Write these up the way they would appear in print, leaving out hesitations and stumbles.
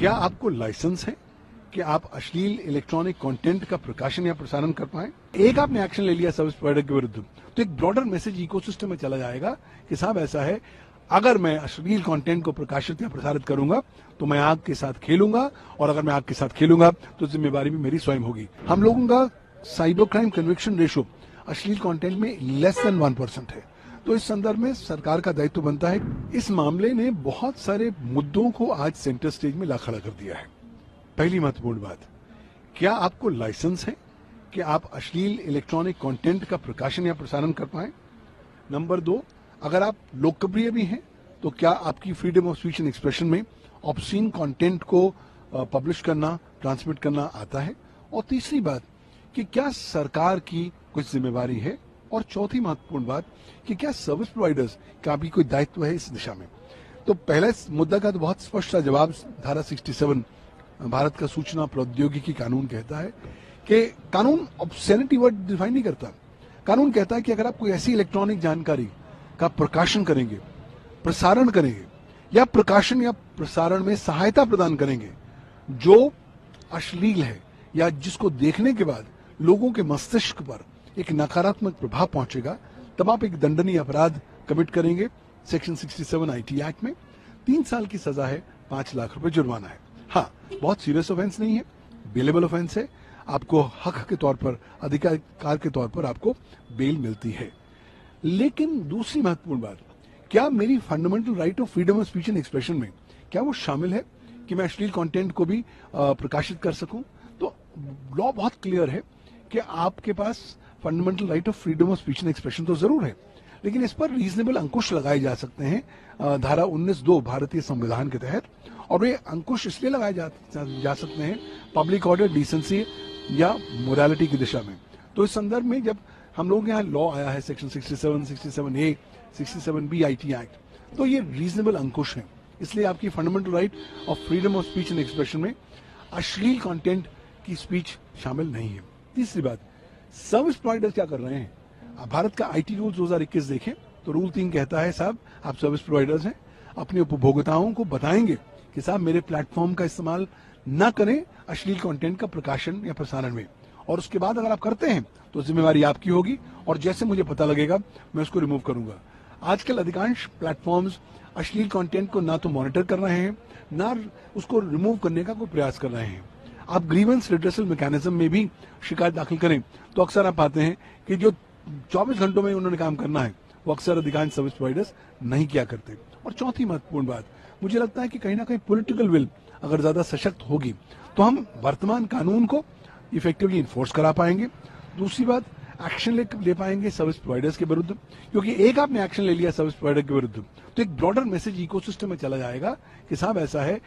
क्या आपको लाइसेंस है कि आप अश्लील इलेक्ट्रॉनिक कंटेंट का प्रकाशन या प्रसारण कर पाए? एक आपने एक्शन ले लिया सर्विस प्रोवाइडर के विरुद्ध, तो एक ब्रॉडर मैसेज इकोसिस्टम में चला जाएगा कि साहब ऐसा है, अगर मैं अश्लील कंटेंट को प्रकाशित या प्रसारित करूंगा तो मैं आग के साथ खेलूंगा, और अगर मैं आग के साथ खेलूंगा तो जिम्मेवारी भी मेरी स्वयं होगी। हम लोगों का साइबर क्राइम कन्विक्शन रेशो अश्लील कंटेंट में लेस देन 1% है। तो इस संदर्भ में सरकार का दायित्व बनता है। इस मामले ने बहुत सारे मुद्दों को आज सेंटर स्टेज में ला खड़ा कर दिया है। पहली महत्वपूर्ण बात, क्या आपको लाइसेंस है कि आप अश्लील इलेक्ट्रॉनिक कंटेंट का प्रकाशन या प्रसारण कर पाए? नंबर 2, अगर आप लोकप्रिय भी हैं तो क्या आपकी freedom of speech and expression में ऑब्सीन कंटेंट को पब्लिश करना, ट्रांसमिट करना आता है? और तीसरी बात कि क्या सरकार की कुछ जिम्मेवारी है? और चौथी महत्वपूर्ण बात कि क्या सर्विस प्रोवाइडर्स का भी कोई दायित्व है इस दिशा में? तो पहले मुद्दा का तो बहुत स्पष्ट जवाब धारा 67 भारत का सूचना प्रौद्योगिकी कानून कहता है कि कानून ऑब्सैनिटी वर्ड डिफाइन नहीं करता। कानून कहता है कि अगर आप कोई ऐसी इलेक्ट्रॉनिक जानकारी का प्रकाशन करेंगे, प्रसारण करेंगे, या प्रकाशन या प्रसारण में सहायता प्रदान करेंगे जो अश्लील है या जिसको देखने के बाद लोगों के मस्तिष्क पर एक नकारात्मक प्रभाव पहुंचेगा, तब आप एक दंडनीय अपराध कमिट करेंगे। सेक्शन 67 आईटी एक्ट में 3 साल की सजा है, 5 लाख रुपए जुर्माना है। हाँ, बहुत सीरियस ऑफेंस नहीं है, बेलेबल ऑफेंस है। आपको हक के तौर पर, अधिकार के तौर पर आपको बेल मिलती है। लेकिन दूसरी महत्वपूर्ण बात, क्या मेरी fundamental right of freedom of speech and expression में क्या वो शामिल है कि मैं अश्लील कंटेंट को भी प्रकाशित कर सकूं? तो लॉ बहुत क्लियर है कि आपके पास fundamental right of freedom of speech and expression तो जरूर है, लेकिन इस पर रीजनेबल अंकुश लगाए जा सकते हैं धारा 19(2) भारतीय संविधान के तहत। और वे अंकुश इसलिए लगाए जा सकते हैं पब्लिक ऑर्डर, डिसेंसी या मोरालिटी की दिशा में। तो इस संदर्भ में जब हम लोग यहाँ लॉ आया है section 67, 67A, 67B IT act, तो ये रीजनेबल अंकुश है। इसलिए आपकी fundamental right of freedom of speech and expression में अश्लील कंटेंट की स्पीच शामिल नहीं है। तीसरी बात, सर्विस प्रोवाइडर्स क्या कर रहे हैं? आप भारत का आईटी रूल 2021 देखें तो रूल 3 कहता है साहब आप सर्विस प्रोवाइडर्स हैं, अपने उपभोक्ताओं को बताएंगे कि साहब मेरे प्लेटफॉर्म का इस्तेमाल न करें अश्लील कंटेंट का प्रकाशन या प्रसारण में, और उसके बाद अगर आप करते हैं तो जिम्मेवारी आपकी होगी, और जैसे मुझे पता लगेगा मैं उसको रिमूव करूंगा। आजकल अधिकांश प्लेटफॉर्म्स अश्लील कंटेंट को ना तो मॉनिटर कर रहे हैं, ना उसको रिमूव करने का कोई प्रयास कर रहे हैं। आप ग्रीवेंस रिड्रेसल मैकेनिज्म में भी शिकायत दाखिल करें तो अक्सर आप पाते हैं कि जो 24 घंटों में उन्होंने काम करना है वो अक्सर अधिकांश सर्विस प्रोवाइडर्स नहीं किया करते। और चौथी महत्वपूर्ण बात, मुझे लगता है कि कहीं ना कहीं पॉलिटिकल विल अगर ज्यादा सशक्त होगी तो हम वर्तमान कानून को इफेक्टिवली इन्फोर्स करा पाएंगे। दूसरी बात, एक्शन ले पाएंगे सर्विस प्रोवाइडर्स के विरुद्ध, क्योंकि एक आपने एक्शन ले लिया सर्विस प्रोवाइडर के विरुद्ध तो एक ब्रॉडर मैसेज इकोसिस्टम में चला जाएगा कि साहब ऐसा है,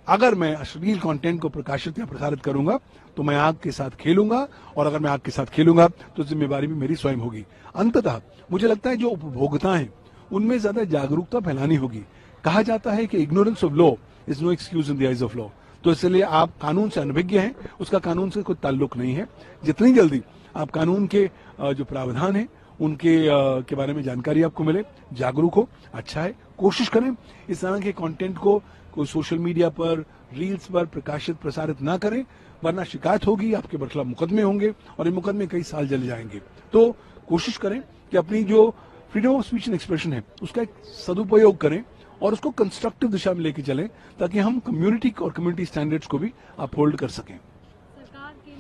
अगर मैं अश्लील कंटेंट को प्रकाशित या प्रसारित करूंगा तो मैं आग के साथ खेलूंगा, और अगर मैं आग के साथ खेलूंगा तो जिम्मेवारी भी मेरी स्वयं होगी। अंततः मुझे लगता है जो उपभोक्ता हैं उनमें ज्यादा जागरूकता फैलानी होगी। कहा जाता है कि ignorance of law is no excuse in the eyes of law. तो इसलिए आप कानून से अनभिज्ञ हैं, उसका कानून से कोई ताल्लुक नहीं है। जितनी जल्दी आप कानून के जो प्रावधान है उनके के बारे में जानकारी आपको मिले, जागरूक हो, अच्छा है। कोशिश करें इस तरह के कंटेंट को कोई सोशल मीडिया पर, रील्स पर प्रकाशित प्रसारित ना करें, वरना शिकायत होगी, आपके खिलाफ मुकदमे होंगे और ये मुकदमे कई साल चले जाएंगे। तो कोशिश करें कि अपनी जो freedom of speech and expression है उसका एक सदुपयोग करें और उसको कंस्ट्रक्टिव दिशा में लेके चलें, ताकि हम कम्युनिटी और कम्युनिटी स्टैंडर्ड्स को भी अपहोल्ड कर सकें। सरकार से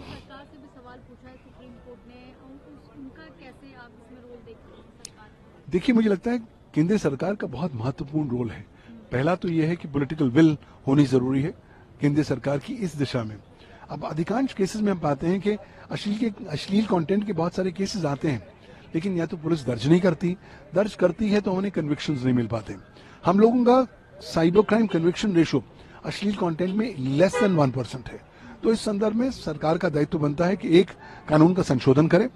भी सवाल पूछा है सुप्रीम कोर्ट ने, उनका कैसे आप इसमें रोल देखते हैं सरकार? देखिए, मुझे लगता है केंद्र सरकार का बहुत महत्वपूर्ण रोल है। पहला तो यह है कि पॉलिटिकल विल होनी जरूरी है केंद्र सरकार की इस दिशा में। अब अधिकांश केसेस में हम पाते हैं कि अश्लील कंटेंट के बहुत सारे केसेस आते हैं, लेकिन या तो पुलिस दर्ज नहीं करती, दर्ज करती है तो उन्हें कन्विक्शंस नहीं मिल पाते। हम लोगों का साइबर क्राइम कन्विक्शन रेशो अश्लील कंटेंट में लेस देन 1% है। तो इस संदर्भ में सरकार का दायित्व बनता है कि एक, कानून का संशोधन करे,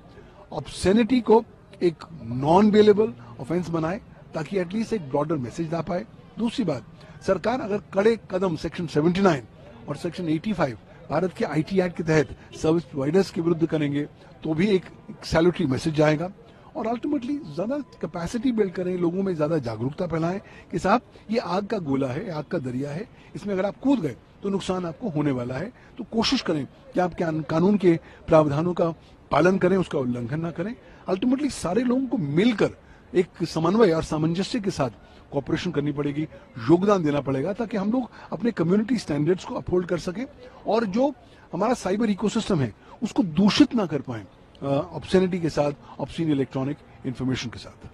ऑब्सैनिटी को एक नॉन बेलेबल ऑफेंस बनाए ताकि एटलीस्ट एक ब्रॉडर मैसेज दा पाए। दूसरी बात, सरकार अगर कड़े कदम सेक्शन 79 और सेक्शन 85 भारत के आईटी एक्ट के तहत सर्विस प्रोवाइडर्स के विरुद्ध करेंगे तो भी एक सैल्यूटरी मैसेज जाएगा। और अल्टीमेटली ज्यादा कैपेसिटी बिल्ड करें, लोगों में ज्यादा जागरूकता फैलाएं कि साहब ये आग का गोला है, आग का दरिया है, इसमें अगर आप कूद गए तो नुकसान आपको होने वाला है। तो कोशिश करें कि आप कानून के प्रावधानों का पालन करें, उसका उल्लंघन ना करें। अल्टीमेटली सारे लोगों को मिलकर एक समन्वय और सामंजस्य के साथ कॉपरेशन करनी पड़ेगी, योगदान देना पड़ेगा, ताकि हम लोग अपने कम्युनिटी स्टैंडर्ड्स को अपहोल्ड कर सकें और जो हमारा साइबर इकोसिस्टम है उसको दूषित ना कर पाए ऑब्सैनिटी के साथ, ऑब्सीन इलेक्ट्रॉनिक इंफॉर्मेशन के साथ।